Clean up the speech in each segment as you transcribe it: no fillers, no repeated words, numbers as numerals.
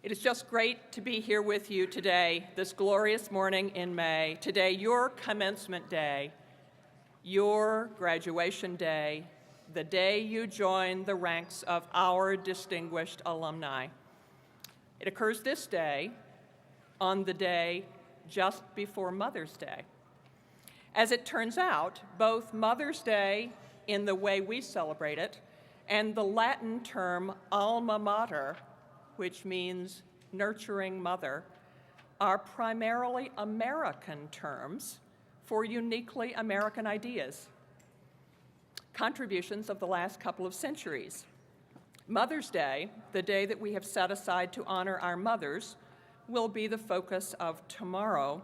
It is just great to be here with you today, this glorious morning in May. Today, your commencement day, your graduation day, the day you join the ranks of our distinguished alumni. It occurs this day on the day just before Mother's Day. As it turns out, both Mother's Day, in the way we celebrate it, and the Latin term alma mater, which means nurturing mother, are primarily American terms for uniquely American ideas, contributions of the last couple of centuries. Mother's Day, the day that we have set aside to honor our mothers, will be the focus of tomorrow.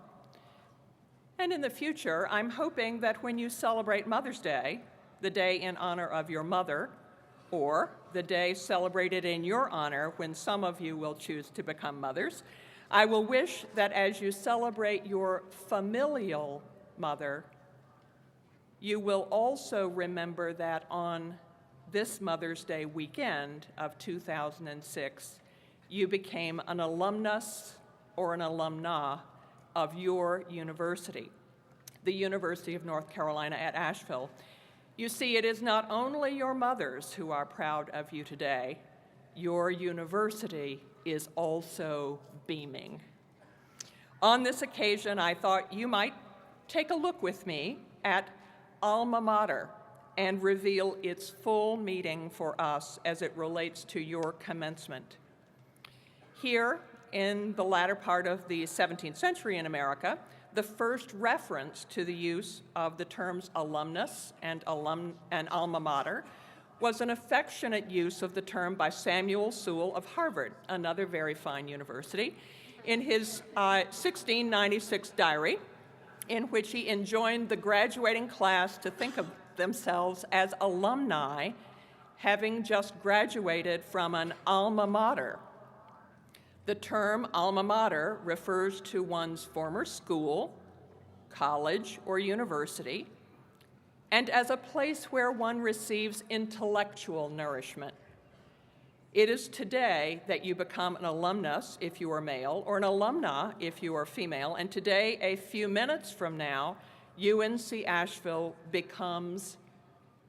And in the future, I'm hoping that when you celebrate Mother's Day, the day in honor of your mother, or the day celebrated in your honor when some of you will choose to become mothers, I will wish that as you celebrate your familial mother, you will also remember that on this Mother's Day weekend of 2006, you became an alumnus or an alumna of your university, the University of North Carolina at Asheville. You see, it is not only your mothers who are proud of you today. Your university is also beaming. On this occasion, I thought you might take a look with me at alma mater and reveal its full meaning for us as it relates to your commencement. Here, in the latter part of the 17th century in America, the first reference to the use of the terms alumnus and alma mater was an affectionate use of the term by Samuel Sewall of Harvard, another very fine university, in his 1696 diary, in which he enjoined the graduating class to think of themselves as alumni, having just graduated from an alma mater. The term alma mater refers to one's former school, college, or university, and as a place where one receives intellectual nourishment. It is today that you become an alumnus if you are male, or an alumna if you are female, and today, a few minutes from now, UNC Asheville becomes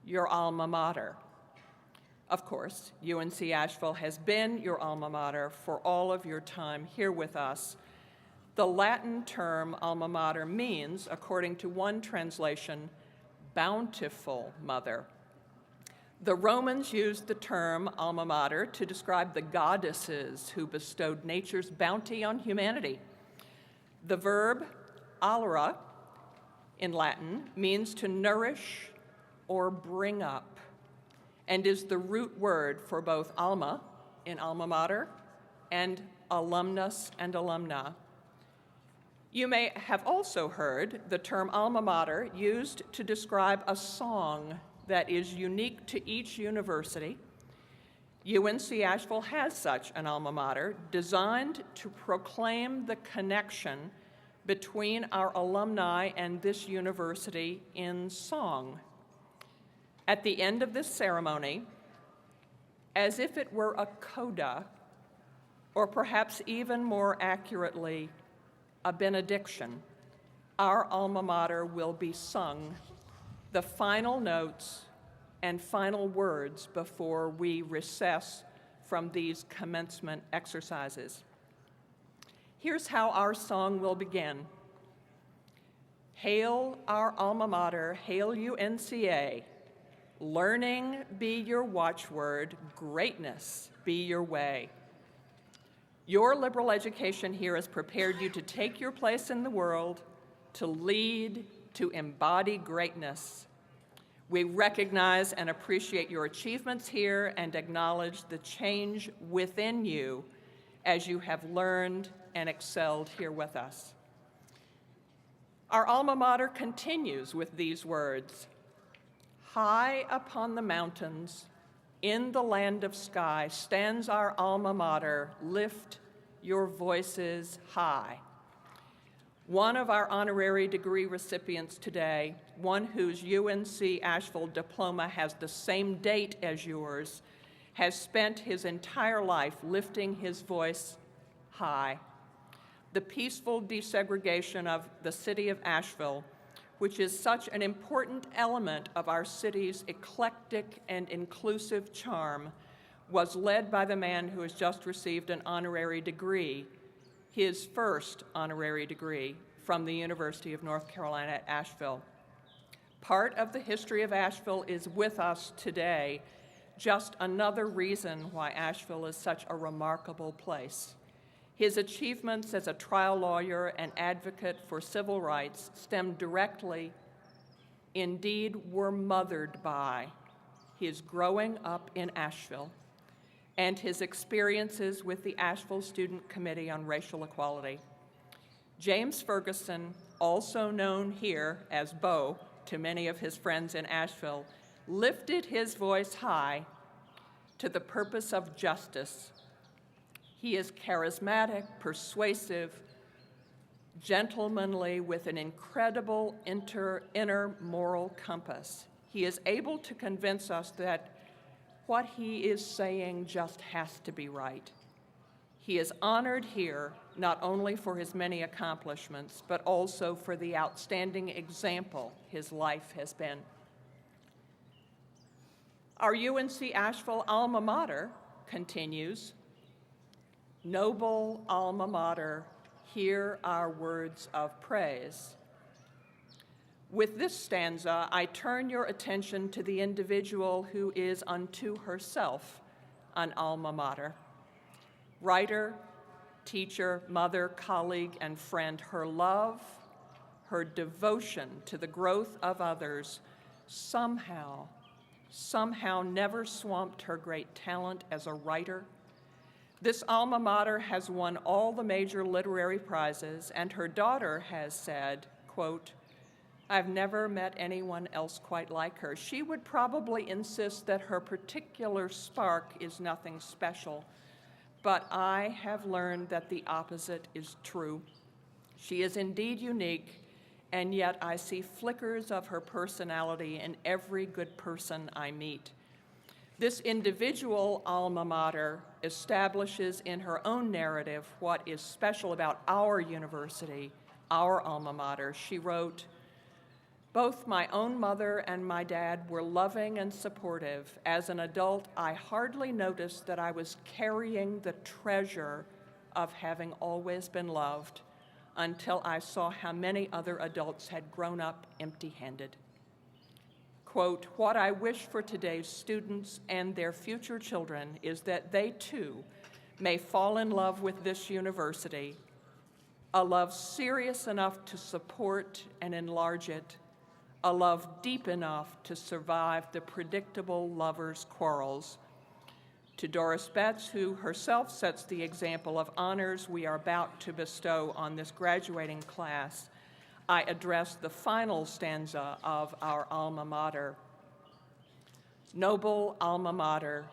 your alma mater. Of course, UNC Asheville has been your alma mater for all of your time here with us. The Latin term alma mater means, according to one translation, bountiful mother. The Romans used the term alma mater to describe the goddesses who bestowed nature's bounty on humanity. The verb alere in Latin means to nourish or bring up, and is the root word for both alma in alma mater and alumnus and alumna. You may have also heard the term alma mater used to describe a song that is unique to each university. UNC Asheville has such an alma mater designed to proclaim the connection between our alumni and this university in song. At the end of this ceremony, as if it were a coda, or perhaps even more accurately, a benediction, our alma mater will be sung, the final notes and final words before we recess from these commencement exercises. Here's how our song will begin. Hail our alma mater, hail UNCA. Learning be your watchword, greatness be your way. Your liberal education here has prepared you to take your place in the world, to lead, to embody greatness. We recognize and appreciate your achievements here and acknowledge the change within you as you have learned and excelled here with us. Our alma mater continues with these words. High upon the mountains, in the land of sky, stands our alma mater. Lift your voices high. One of our honorary degree recipients today, one whose UNC Asheville diploma has the same date as yours, has spent his entire life lifting his voice high. The peaceful desegregation of the city of Asheville, which is such an important element of our city's eclectic and inclusive charm, was led by the man who has just received an honorary degree, his first honorary degree from the University of North Carolina at Asheville. Part of the history of Asheville is with us today, just another reason why Asheville is such a remarkable place. His achievements as a trial lawyer and advocate for civil rights stem directly, indeed were mothered by, his growing up in Asheville and his experiences with the Asheville Student Committee on Racial Equality. James Ferguson, also known here as Bo to many of his friends in Asheville, lifted his voice high to the purpose of justice. He is charismatic, persuasive, gentlemanly, with an incredible inner moral compass. He is able to convince us that what he is saying just has to be right. He is honored here not only for his many accomplishments, but also for the outstanding example his life has been. Our UNC Asheville alma mater continues, "Noble alma mater, hear our words of praise." With this stanza, I turn your attention to the individual who is unto herself an alma mater. Writer, teacher, mother, colleague, and friend, her love, her devotion to the growth of others somehow never swamped her great talent as a writer. This alma mater has won all the major literary prizes, and her daughter has said, quote, "I've never met anyone else quite like her. She would probably insist that her particular spark is nothing special, but I have learned that the opposite is true. She is indeed unique, and yet I see flickers of her personality in every good person I meet." This individual alma mater establishes in her own narrative what is special about our university, our alma mater. She wrote, "Both my own mother and my dad were loving and supportive. As an adult, I hardly noticed that I was carrying the treasure of having always been loved until I saw how many other adults had grown up empty-handed." Quote, "What I wish for today's students and their future children is that they too may fall in love with this university, a love serious enough to support and enlarge it, a love deep enough to survive the predictable lovers' quarrels." To Doris Betts, who herself sets the example of honors we are about to bestow on this graduating class, I address the final stanza of our alma mater. "Noble alma mater,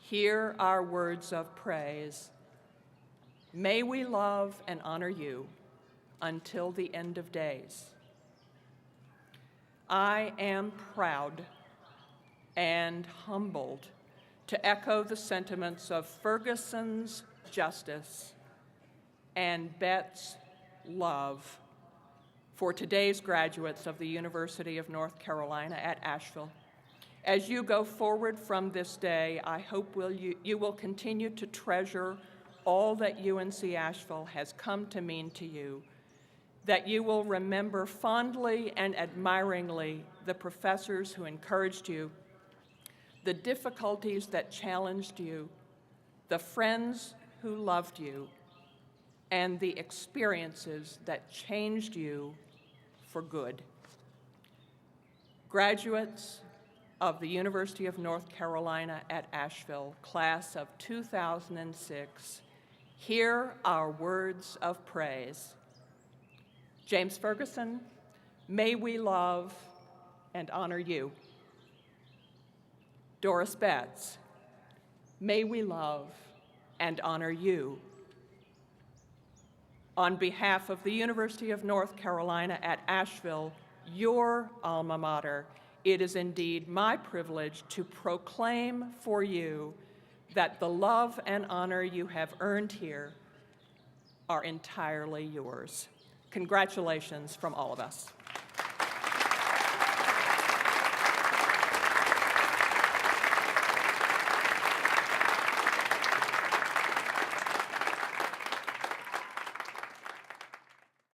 hear our words of praise. May we love and honor you until the end of days. I am proud and humbled to echo the sentiments of Ferguson's justice and Betts' love for today's graduates of the University of North Carolina at Asheville. As you go forward from this day, I hope you will continue to treasure all that UNC Asheville has come to mean to you, that you will remember fondly and admiringly the professors who encouraged you, the difficulties that challenged you, the friends who loved you, and the experiences that changed you for good. Graduates of the University of North Carolina at Asheville, class of 2006, hear our words of praise. James Ferguson, may we love and honor you. Doris Betts, may we love and honor you. On behalf of the University of North Carolina at Asheville, your alma mater, it is indeed my privilege to proclaim for you that the love and honor you have earned here are entirely yours. Congratulations from all of us.